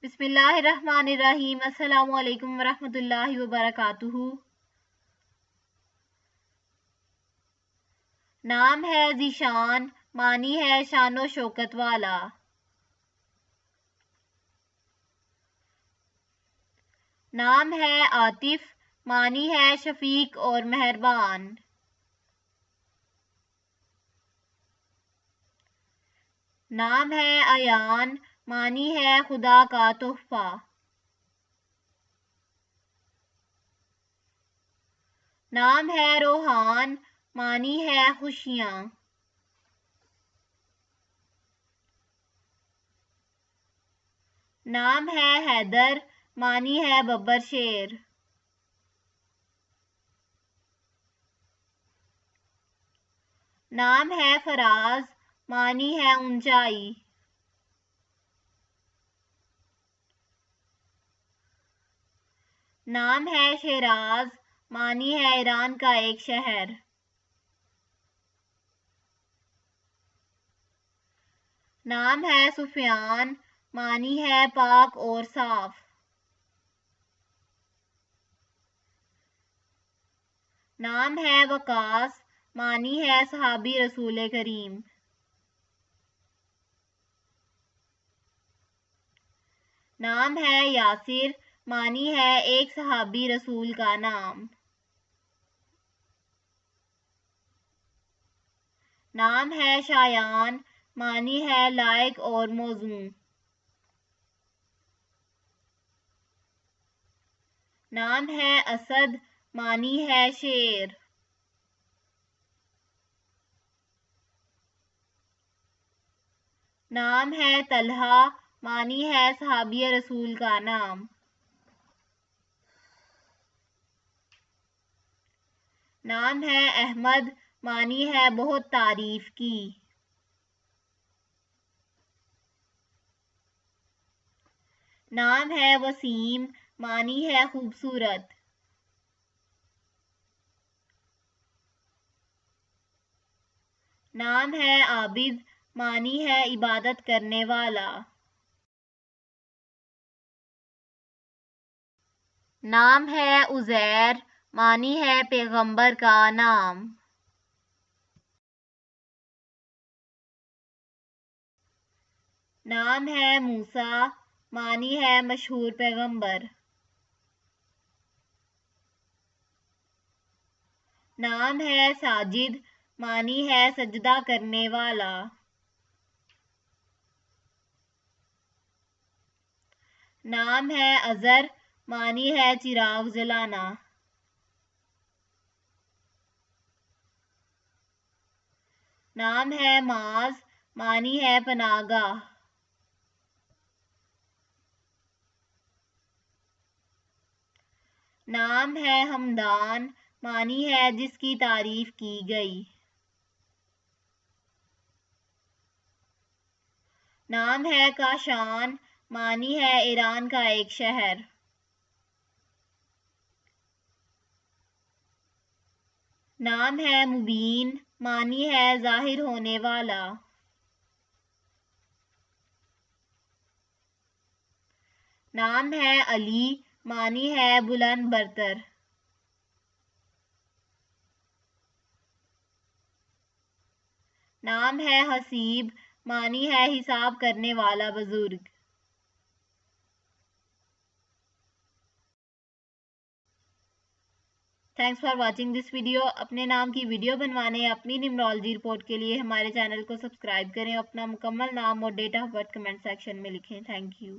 بسم اللہ الرحمن الرحیم۔ السلام علیکم ورحمۃ اللہ وبرکاتہ۔ نام ہے ذیشان، معنی ہے شان و شوکت والا۔ نام ہے عاطف، معنی ہے شفیق اور مہربان۔ نام ہے ایان، معنی ہے خدا کا تحفہ۔ نام ہے روحان، معنی ہے خوشیاں۔ نام ہے حیدر، معنی ہے ببر شیر۔ نام ہے فراز، معنی ہے اونچائی۔ نام ہے شیراز، معنی ہے ایران کا ایک شہر۔ نام ہے سفیان، معنی ہے پاک اور صاف۔ نام ہے وقاص، معنی ہے صحابی رسول کریم۔ نام ہے یاسر، معنی ہے ایک صحابی رسول کا نام۔ نام ہے شایان، معنی ہے لائق اور موزوں۔ نام ہے اسد، معنی ہے شیر۔ نام ہے طلحہ، معنی ہے صحابی رسول کا نام۔ نام ہے احمد، معنی ہے بہت تعریف کی۔ نام ہے وسیم، معنی ہے خوبصورت۔ نام ہے عابد، معنی ہے عبادت کرنے والا۔ نام ہے عزیر، معنی ہے پیغمبر کا نام۔ نام ہے موسیٰ، معنی ہے مشہور پیغمبر۔ نام ہے ساجد، معنی ہے سجدہ کرنے والا۔ نام ہے ازر، معنی ہے چراغ جلانا۔ نام ہے معاذ، معنی ہے پناہ گاہ۔ نام ہے حمدان، معنی ہے جس کی تعریف کی گئی۔ نام ہے کاشان، معنی ہے ایران کا ایک شہر۔ نام ہے مبین، معنی ہے ظاہر ہونے والا۔ نام ہے علی، معنی ہے بلند برتر۔ نام ہے حسیب، معنی ہے حساب کرنے والا بزرگ۔ Thanks for watching this video. اپنے نام کی ویڈیو بنوانے یا اپنی نیمرولوجی رپورٹ کے لیے ہمارے چینل کو سبسکرائب کریں، اپنا مکمل نام اور date of birth comment section میں لکھیں۔ Thank you.